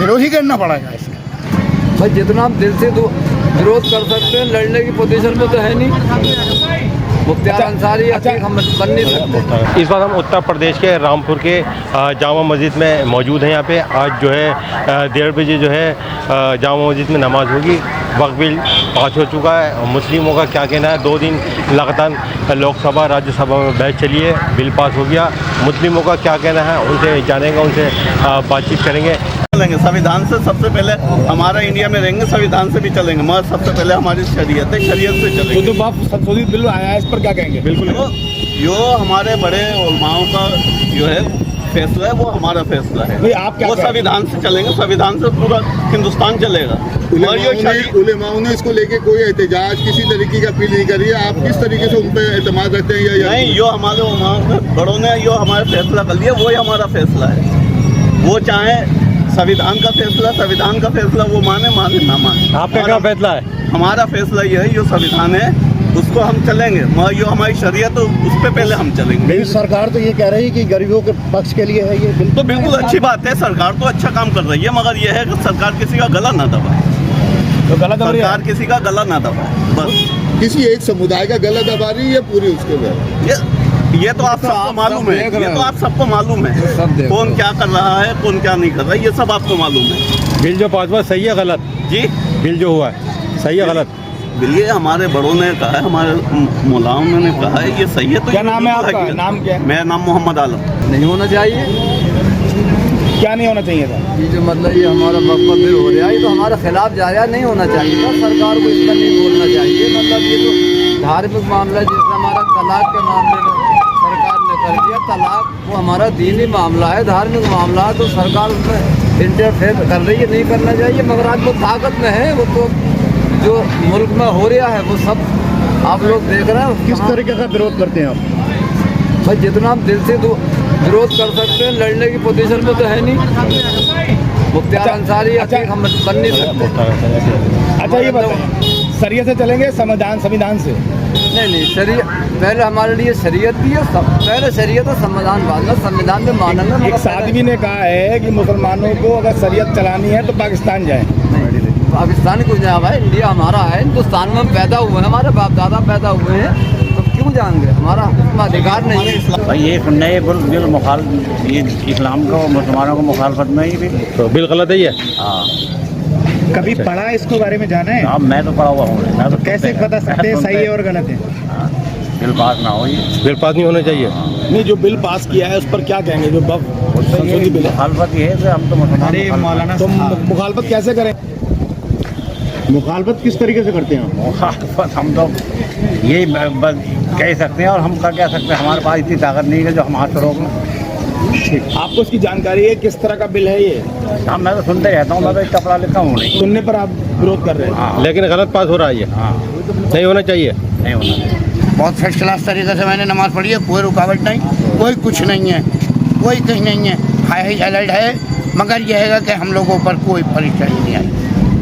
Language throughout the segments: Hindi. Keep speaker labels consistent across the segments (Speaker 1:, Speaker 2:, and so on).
Speaker 1: विरोध ही करना पड़ेगा इसका।
Speaker 2: भाई जितना आप दिल से विरोध कर सकते हैं, लड़ने की पोजीशन में तो है नहीं। मुख्तार अंसारी हम बन नहीं सकते।
Speaker 3: इस बार हम उत्तर प्रदेश के रामपुर के जामा मस्जिद में मौजूद हैं। यहाँ पे आज जो है 1:30 बजे जो है जामा मस्जिद में नमाज होगी। वक्त भी पास हो चुका है। मुस्लिमों का क्या कहना है? 2 दिन लगातार लोकसभा राज्यसभा में बहस चली है, बिल पास हो गया। मुस्लिमों का क्या कहना है उनसे जानेंगे, उनसे बातचीत करेंगे।
Speaker 4: चलेंगे संविधान से, सबसे पहले हमारा इंडिया में रहेंगे, संविधान से भी चलेंगे, मगर सबसे पहले हमारी शरीयत है, शरीयत से चलेंगे।
Speaker 1: तो आप संशोधित बिल आया है, इस पर क्या कहेंगे? बिल्कुल
Speaker 4: जो हमारे बड़े उलमाओं का जो है फैसला है, वो हमारा फैसला है।
Speaker 1: नहीं, आप क्या
Speaker 4: वो संविधान से चलेंगे, संविधान से पूरा हिंदुस्तान चलेगा।
Speaker 5: उलेमाओं ने इसको लेके कोई एहतजाज किसी तरीके का अपील नहीं करी है। आप किस तरीके से उन पर एतमाद रखते हैं? या
Speaker 4: नहीं, जो हमारे उलमाओं बड़ों ने जो हमारा फैसला कर लिया, वही हमारा फैसला है। वो चाहे संविधान का फैसला वो माने ना माने।
Speaker 3: आपका क्या फैसला है?
Speaker 4: हमारा फैसला ये है, जो संविधान है उसको हम चलेंगे, मगर जो हमारी शरीयत है उस पर पहले हम चलेंगे।
Speaker 1: सरकार तो ये कह रही है कि गरीबों के पक्ष के लिए है ये बिल।
Speaker 4: तो बिल्कुल अच्छी बात है, सरकार तो अच्छा काम कर रही है, मगर यह है कि सरकार किसी का गला ना दबाए।
Speaker 1: तो गलत
Speaker 4: सरकार किसी का गला ना दबाए, बस।
Speaker 5: किसी एक समुदाय का गला दबा रही है पूरी उसके बाद।
Speaker 4: ये तो आप सबको मालूम है, ये तो आप सबको मालूम है कौन क्या कर रहा है, कौन क्या नहीं कर रहा है, ये सब आपको मालूम है।
Speaker 3: बिल जो पास हुआ सही है गलत?
Speaker 4: जी,
Speaker 3: बिल जो हुआ है सही है गलत?
Speaker 4: बिल ये हमारे बड़ों ने कहा है, हमारे मौलाओं ने कहा है ये सही है। तो
Speaker 1: क्या नाम है आपका? नाम क्या है?
Speaker 4: मेरा नाम मोहम्मद आलम।
Speaker 2: नहीं होना चाहिए।
Speaker 1: क्या नहीं होना चाहिए था?
Speaker 2: ये जो मतलब ये हमारा वक्फ बिल हो रहा है, ये तो हमारे खिलाफ जा रहा है, नहीं होना चाहिए था। सरकार को इसका नहीं बोलना चाहिए। मतलब ये तो धार्मिक मामला, जिससे हमारा तलाक के मामले में सरकार ने कर दिया। तलाक वो हमारा दीनी मामला है, धार्मिक मामला है, तो सरकार उसमें इंटरफेयर कर रही है, नहीं करना चाहिए। मगर आज वो ताकत में है, वो तो जो मुल्क में हो रहा है वो सब आप लोग देख रहे हैं।
Speaker 1: किस तरीके का विरोध करते हैं आप?
Speaker 2: भाई जितना आप दिल से विरोध कर सकते हैं, लड़ने की पोजीशन में तो है नहीं। मुख्तार अंसारी हम बन नहीं सकते।
Speaker 1: अच्छा ये बताइए, शरीयत से चलेंगे संविधान से?
Speaker 2: नहीं, शरीयत पहले हमारे लिए शरीयत भी है, पहले शरीयत और संविधान बाद में। संविधान में मानेंगे।
Speaker 1: एक साध्वी ने कहा है कि मुसलमानों को अगर शरीयत चलानी है तो पाकिस्तान जाए।
Speaker 2: पाकिस्तान क्यों जाए भाई? इंडिया हमारा है, हिंदुस्तान में हम पैदा हुए हैं, हमारे बाप दादा पैदा हुए हैं, तो क्यों जाएंगे? हमारा उसमें अधिकार नहीं है।
Speaker 6: भाई ये नए बिल ये इस्लाम को मुसलमानों को मुखालफत में ही बिल,
Speaker 3: तो बिल गलत है ये?
Speaker 6: हाँ।
Speaker 1: कभी पढ़ा इसको बारे में जाना है?
Speaker 6: हाँ, मैं तो पढ़ा हुआ हूँ। मैं तो
Speaker 1: कैसे बता सकते हैं सही है और गलत है?
Speaker 6: बिल पास ना हो, ये
Speaker 3: बिल पास नहीं होना चाहिए।
Speaker 1: नहीं, जो बिल पास किया है उस पर क्या कहेंगे? जो संशोधित बिल है,
Speaker 6: मुखालफत ये है कि हम तो मुसलमान।
Speaker 1: तो मुखालफत कैसे करें? मुखालफत किस तरीके से करते हैं?
Speaker 6: मुखालफत हम तो यही कह सकते हैं, और हम क्या सकते हैं? हमारे पास इतनी ताकत नहीं है जो हम हाथ से रोक लें।
Speaker 1: आपको इसकी जानकारी है किस तरह का बिल है ये?
Speaker 6: हाँ, मैं तो सुनते रहता हूँ, मैं तो इतना पढ़ा लिखा हूँ नहीं।
Speaker 1: सुनने पर आप विरोध कर रहे हैं?
Speaker 6: हाँ।
Speaker 3: लेकिन गलत पास हो रहा है ये।
Speaker 6: हाँ,
Speaker 3: नहीं होना चाहिए।
Speaker 6: नहीं होना चाहिए।
Speaker 5: बहुत फर्स्ट क्लास तरीके से मैंने नमाज पढ़ी है, कोई रुकावट नहीं, कोई कुछ नहीं है, कोई कहीं नहीं है। हाई अलर्ट है, मगर यह है कि हम लोगों पर कोई परेशानी नहीं आई,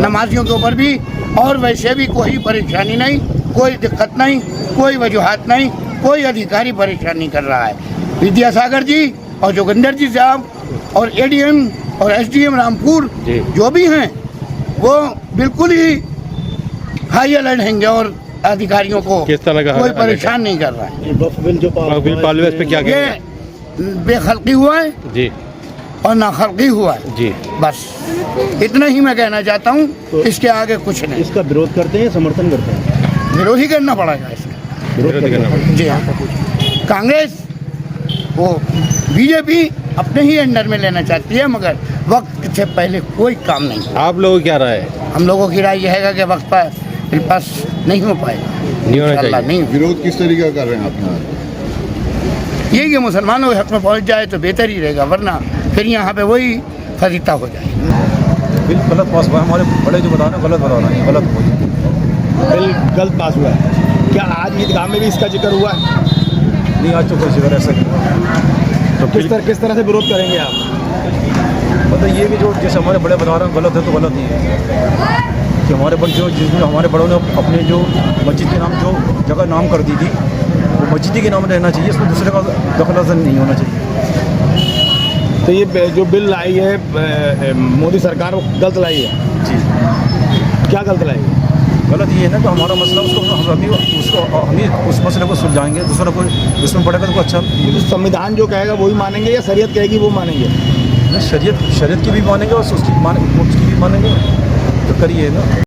Speaker 5: नमाजियों के ऊपर भी, और वैसे भी कोई परेशानी नहीं, कोई दिक्कत नहीं, कोई वजूहत नहीं, कोई अधिकारी परेशान नहीं कर रहा है। विद्यासागर जी और जोगिंदर जी साहब और ADM और SDM रामपुर जो भी हैं वो बिल्कुल ही हाई अलर्ट हैं और अधिकारियों को
Speaker 3: किस तरह का
Speaker 5: कोई परेशान नहीं कर रहा है।
Speaker 3: बिल पास पे क्या
Speaker 5: ये बेखलकी हुआ है
Speaker 3: जी
Speaker 5: और नाखलकी हुआ है
Speaker 3: जी,
Speaker 5: बस इतना ही मैं कहना चाहता हूँ। तो इसके आगे कुछ नहीं।
Speaker 1: इसका विरोध करते हैं, समर्थन करते हैं?
Speaker 5: विरोध ही करना पड़ेगा इसका।
Speaker 3: विरोध करना पड़ेगा।
Speaker 5: जी हाँ, कांग्रेस वो BJP अपने ही अंडर में लेना चाहती है, मगर वक्त से पहले कोई काम नहीं।
Speaker 3: आप लोगों की क्या राय है?
Speaker 5: हम लोगों की राय यह है कि वक्त पर बिल पास नहीं हो पाएगा,
Speaker 3: नहीं होना चाहिए।
Speaker 5: नहीं। विरोध किस तरीके का कर रहे हैं आप? यही कि मुसलमानों के हक में पहुंच जाए तो बेहतर ही रहेगा, वरना फिर यहाँ पे वही फजीता हो जाए।
Speaker 7: बिल गलत पास हुआ है, हमारे बड़े जो बता रहे हैं गलत बता रहे हैं, गलत हो
Speaker 1: बिल गलत पास हुआ है। क्या आज ईदगाह में भी इसका जिक्र हुआ है?
Speaker 7: नहीं, आज तो कोई जिक्र ऐसा नहीं।
Speaker 1: तो किस तरह से विरोध करेंगे आप?
Speaker 7: मतलब ये भी जो जैसे हमारे बड़े बता रहे हैं गलत है तो गलत नहीं है कि हमारे बड़े जिसमें हमारे बड़ों ने अपने जो मस्जिद के नाम जो जगह नाम कर दी थी वो मस्जिद के नाम रहना चाहिए, इसमें दूसरे का दखल अंदाज़ी नहीं होना चाहिए।
Speaker 1: तो ये जो बिल लाई है मोदी सरकार, वो गलत लाई है।
Speaker 7: जी
Speaker 1: क्या गलत लाई है?
Speaker 7: गलत ये है ना कि हमारा मसला उसको हम ही उस मसले को सुलझाएंगे, दूसरा कोई उसमें पड़ेगा तो अच्छा।
Speaker 1: तो संविधान जो कहेगा वही मानेंगे या शरीयत कहेगी वो मानेंगे?
Speaker 7: शरीयत की भी मानेंगे और उसकी भी मानेंगे, तो करिए ना।